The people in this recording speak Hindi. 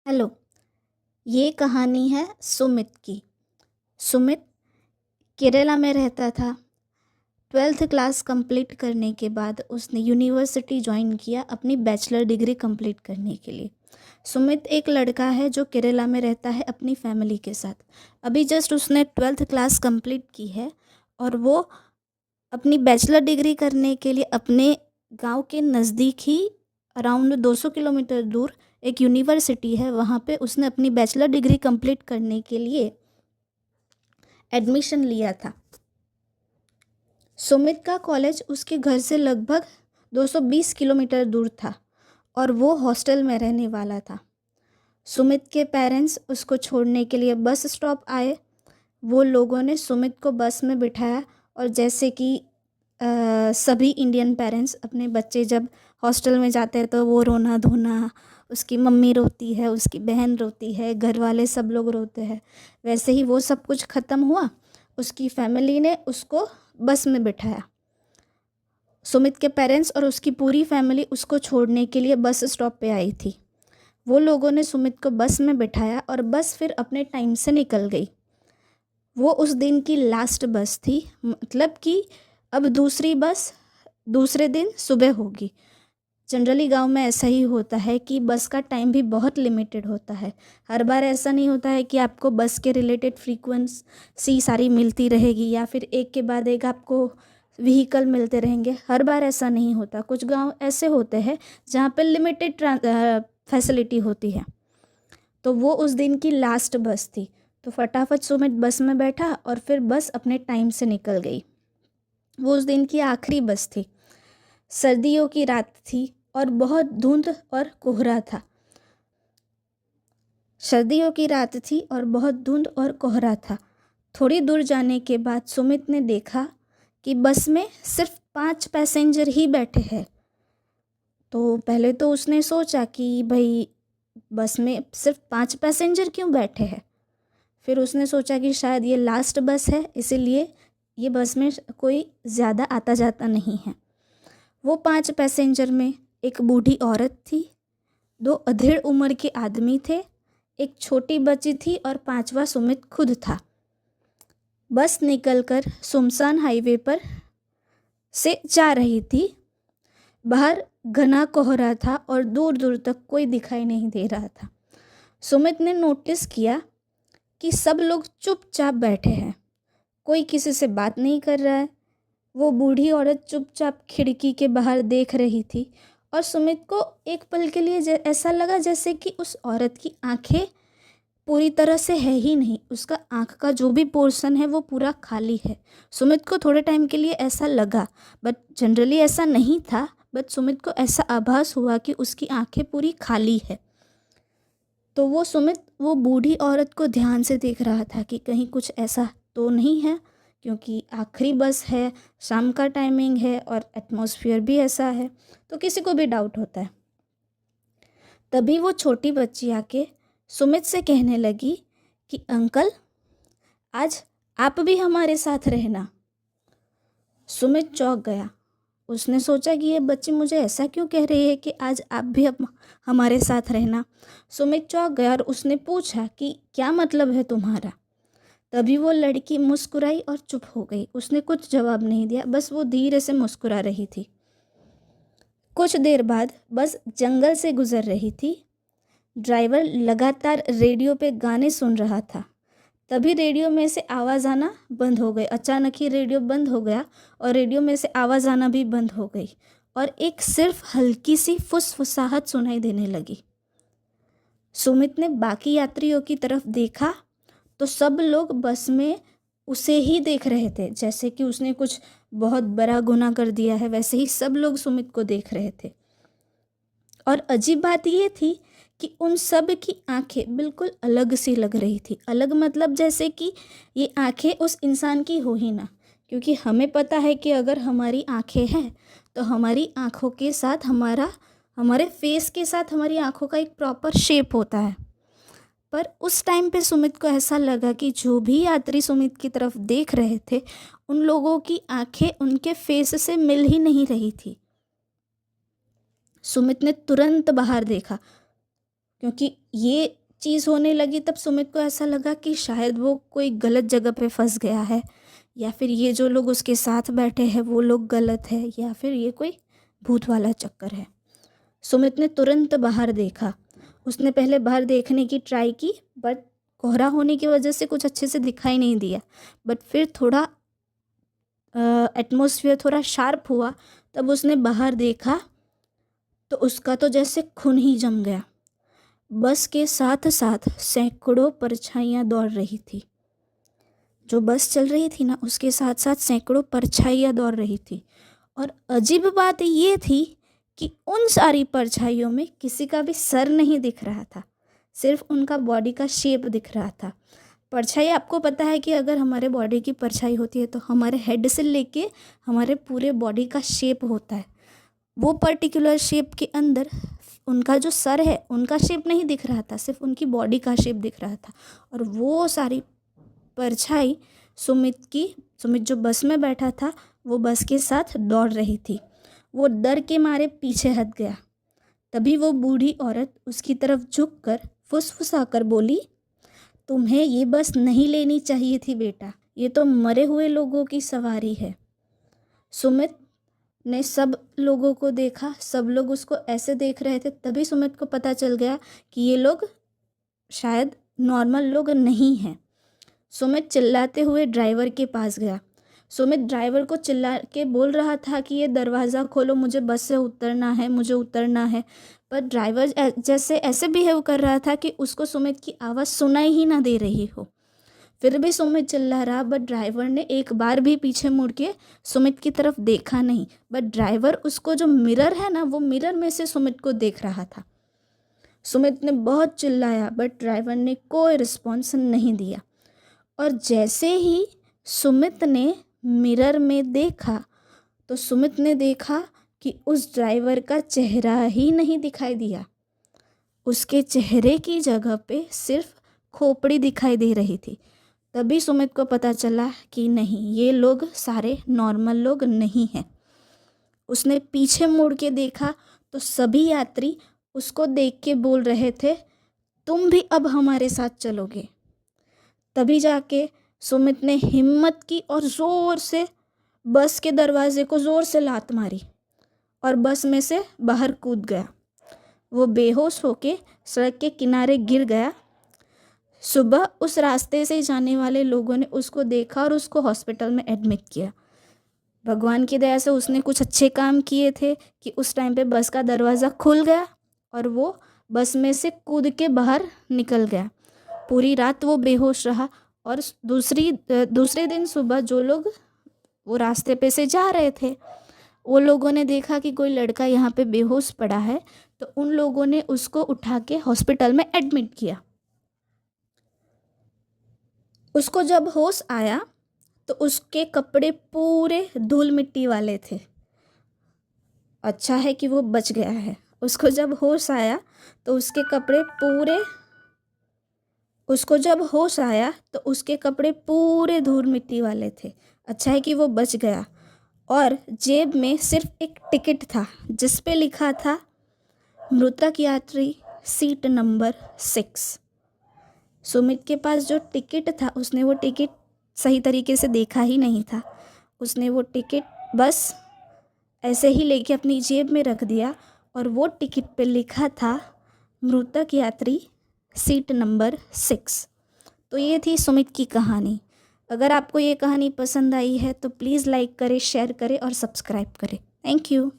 हेलो। ये कहानी है सुमित की। सुमित केरला में रहता था। 12th क्लास कंप्लीट करने के बाद उसने यूनिवर्सिटी ज्वाइन किया अपनी बैचलर डिग्री कंप्लीट करने के लिए। सुमित एक लड़का है जो केरला में रहता है अपनी फैमिली के साथ। अभी जस्ट उसने 12th क्लास कंप्लीट की है और वो अपनी बैचलर डिग्री करने के लिए अपने गांव के नज़दीक ही अराउंड 200 किलोमीटर दूर एक यूनिवर्सिटी है, वहाँ पे उसने अपनी बैचलर डिग्री कंप्लीट करने के लिए एडमिशन लिया था। सुमित का कॉलेज उसके घर से लगभग 220 किलोमीटर दूर था और वो हॉस्टल में रहने वाला था। सुमित के पेरेंट्स उसको छोड़ने के लिए बस स्टॉप आए। वो लोगों ने सुमित को बस में बिठाया और जैसे कि सभी इंडियन पेरेंट्स अपने बच्चे जब हॉस्टल में जाते हैं तो वो रोना धोना, उसकी मम्मी रोती है, उसकी बहन रोती है, घर वाले सब लोग रोते हैं, वैसे ही वो सब कुछ ख़त्म हुआ। उसकी फैमिली ने उसको बस में बिठाया। सुमित के पेरेंट्स और उसकी पूरी फैमिली उसको छोड़ने के लिए बस स्टॉप पे आई थी। वो लोगों ने सुमित को बस में बिठाया और बस फिर अपने टाइम से निकल गई। वो उस दिन की लास्ट बस थी, मतलब कि अब दूसरी बस दूसरे दिन सुबह होगी। जनरली गांव में ऐसा ही होता है कि बस का टाइम भी बहुत लिमिटेड होता है। हर बार ऐसा नहीं होता है कि आपको बस के रिलेटेड फ्रीक्वेंसी सारी मिलती रहेगी या फिर एक के बाद एक आपको व्हीकल मिलते रहेंगे। हर बार ऐसा नहीं होता। कुछ गांव ऐसे होते हैं जहाँ पर लिमिटेड फैसिलिटी होती है। तो वो उस दिन की लास्ट बस थी, तो फटाफट सुमित बस में बैठा और फिर बस अपने टाइम से निकल गई। वो उस दिन की आखिरी बस थी। सर्दियों की रात थी और बहुत धुंध और कोहरा था। सर्दियों की रात थी और बहुत धुंध और कोहरा था। थोड़ी दूर जाने के बाद सुमित ने देखा कि बस में सिर्फ 5 पैसेंजर ही बैठे हैं। तो पहले तो उसने सोचा कि भाई बस में सिर्फ 5 पैसेंजर क्यों बैठे हैं। फिर उसने सोचा कि शायद ये लास्ट बस है, इसीलिए ये बस में कोई ज़्यादा आता जाता नहीं है। वो 5 पैसेंजर में एक बूढ़ी औरत थी, 2 अधेड़ उम्र के आदमी थे, एक छोटी बच्ची थी और 5वां सुमित खुद था। बस निकलकर सुनसान हाईवे पर से जा रही थी। बाहर घना कोहरा था और दूर दूर तक कोई दिखाई नहीं दे रहा था। सुमित ने नोटिस किया कि सब लोग चुपचाप बैठे हैं, कोई किसी से बात नहीं कर रहा है। वो बूढ़ी औरत चुपचाप खिड़की के बाहर देख रही थी और सुमित को एक पल के लिए ऐसा लगा जैसे कि उस औरत की आंखें पूरी तरह से है ही नहीं, उसका आंख का जो भी पोर्शन है वो पूरा खाली है। सुमित को थोड़े टाइम के लिए ऐसा लगा, बट जनरली ऐसा नहीं था। बट सुमित को ऐसा आभास हुआ कि उसकी आंखें पूरी खाली है। तो वो सुमित वो बूढ़ी औरत को ध्यान से देख रहा था कि कहीं कुछ ऐसा तो नहीं है, क्योंकि आखिरी बस है, शाम का टाइमिंग है और एटमॉस्फेयर भी ऐसा है, तो किसी को भी डाउट होता है। तभी वो छोटी बच्ची आके सुमित से कहने लगी कि अंकल, आज आप भी हमारे साथ रहना। सुमित चौंक गया। उसने सोचा कि ये बच्ची मुझे ऐसा क्यों कह रही है कि आज आप भी हमारे साथ रहना। सुमित चौंक गया और उसने पूछा कि क्या मतलब है तुम्हारा। तभी वो लड़की मुस्कुराई और चुप हो गई। उसने कुछ जवाब नहीं दिया, बस वो धीरे से मुस्कुरा रही थी। कुछ देर बाद बस जंगल से गुजर रही थी। ड्राइवर लगातार रेडियो पे गाने सुन रहा था। तभी रेडियो में से आवाज़ आना बंद हो गई। अचानक ही रेडियो बंद हो गया और रेडियो में से आवाज़ आना भी बंद हो गई और एक सिर्फ हल्की सी फुसफुसाहट सुनाई देने लगी। सुमित ने बाकी यात्रियों की तरफ देखा तो सब लोग बस में उसे ही देख रहे थे, जैसे कि उसने कुछ बहुत बड़ा गुनाह कर दिया है, वैसे ही सब लोग सुमित को देख रहे थे। और अजीब बात ये थी कि उन सब की आंखें बिल्कुल अलग सी लग रही थी। अलग मतलब जैसे कि ये आंखें उस इंसान की हो ही ना, क्योंकि हमें पता है कि अगर हमारी आंखें हैं तो हमारी आंखों के साथ हमारे फेस के साथ हमारी आंखों का एक प्रॉपर शेप होता है। पर उस टाइम पे सुमित को ऐसा लगा कि जो भी यात्री सुमित की तरफ देख रहे थे उन लोगों की आंखें उनके फेस से मिल ही नहीं रही थी। सुमित ने तुरंत बाहर देखा। क्योंकि ये चीज़ होने लगी तब सुमित को ऐसा लगा कि शायद वो कोई गलत जगह पे फंस गया है, या फिर ये जो लोग उसके साथ बैठे हैं वो लोग गलत है, या फिर ये कोई भूत वाला चक्कर है। सुमित ने तुरंत बाहर देखा। उसने पहले बाहर देखने की ट्राई की, बट कोहरा होने की वजह से कुछ अच्छे से दिखाई नहीं दिया। बट फिर थोड़ा एटमॉस्फेयर थोड़ा शार्प हुआ, तब उसने बाहर देखा तो उसका तो जैसे खून ही जम गया। बस के साथ साथ सैकड़ों परछाइयाँ दौड़ रही थी। जो बस चल रही थी ना, उसके साथ साथ सैकड़ों परछाइयाँ दौड़ रही थी। और अजीब बात ये थी कि उन सारी परछाइयों में किसी का भी सर नहीं दिख रहा था, सिर्फ उनका बॉडी का शेप दिख रहा था। परछाई, आपको पता है कि अगर हमारे बॉडी की परछाई होती है तो हमारे हेड से लेके हमारे पूरे बॉडी का शेप होता है। वो पर्टिकुलर शेप के अंदर उनका जो सर है उनका शेप नहीं दिख रहा था, सिर्फ उनकी बॉडी का शेप दिख रहा था। और वो सारी परछाई सुमित जो बस में बैठा था वो बस के साथ दौड़ रही थी। वो डर के मारे पीछे हट गया। तभी वो बूढ़ी औरत उसकी तरफ झुककर फुसफुसाकर बोली, तुम्हें ये बस नहीं लेनी चाहिए थी बेटा, ये तो मरे हुए लोगों की सवारी है। सुमित ने सब लोगों को देखा, सब लोग उसको ऐसे देख रहे थे। तभी सुमित को पता चल गया कि ये लोग शायद नॉर्मल लोग नहीं हैं। सुमित चिल्लाते हुए ड्राइवर के पास गया। सुमित ड्राइवर को चिल्ला के बोल रहा था कि ये दरवाज़ा खोलो, मुझे बस से उतरना है, मुझे उतरना है। पर ड्राइवर जैसे ऐसे बिहेव कर रहा था कि उसको सुमित की आवाज़ सुनाई ही ना दे रही हो। फिर भी सुमित चिल्ला रहा, बट ड्राइवर ने एक बार भी पीछे मुड़ के सुमित की तरफ देखा नहीं। बट ड्राइवर उसको जो मिरर है ना, वो मिरर में से सुमित को देख रहा था। सुमित ने बहुत चिल्लाया, बट ड्राइवर ने कोई रिस्पॉन्स नहीं दिया। और जैसे ही सुमित ने मिरर में देखा तो सुमित ने देखा कि उस ड्राइवर का चेहरा ही नहीं दिखाई दिया। उसके चेहरे की जगह पे सिर्फ खोपड़ी दिखाई दे रही थी। तभी सुमित को पता चला कि नहीं, ये लोग सारे नॉर्मल लोग नहीं हैं। उसने पीछे मुड़ के देखा तो सभी यात्री उसको देख के बोल रहे थे, तुम भी अब हमारे साथ चलोगे। तभी जाके सुमित ने हिम्मत की और ज़ोर से बस के दरवाजे को ज़ोर से लात मारी और बस में से बाहर कूद गया। वो बेहोश होके सड़क के किनारे गिर गया। सुबह उस रास्ते से जाने वाले लोगों ने उसको देखा और उसको हॉस्पिटल में एडमिट किया। भगवान की दया से उसने कुछ अच्छे काम किए थे कि उस टाइम पे बस का दरवाज़ा खुल गया और वो बस में से कूद के बाहर निकल गया। पूरी रात वो बेहोश रहा और दूसरे दिन सुबह जो लोग वो रास्ते पे से जा रहे थे, वो लोगों ने देखा कि कोई लड़का यहाँ पे बेहोश पड़ा है, तो उन लोगों ने उसको उठा के हॉस्पिटल में एडमिट किया। उसको जब होश आया तो उसके कपड़े पूरे धूल मिट्टी वाले थे। अच्छा है कि वो बच गया है। उसको जब होश आया तो उसके कपड़े पूरे धूल मिट्टी वाले थे। अच्छा है कि वो बच गया। और जेब में सिर्फ एक टिकट था जिस पे लिखा था मृतक यात्री सीट नंबर 6। सुमित के पास जो टिकट था, उसने वो टिकट सही तरीके से देखा ही नहीं था। उसने वो टिकट बस ऐसे ही लेके अपनी जेब में रख दिया और वो टिकट पे लिखा था मृतक यात्री सीट नंबर 6। तो ये थी सुमित की कहानी। अगर आपको ये कहानी पसंद आई है तो प्लीज़ लाइक करें, शेयर करें और सब्सक्राइब करें। Thank you.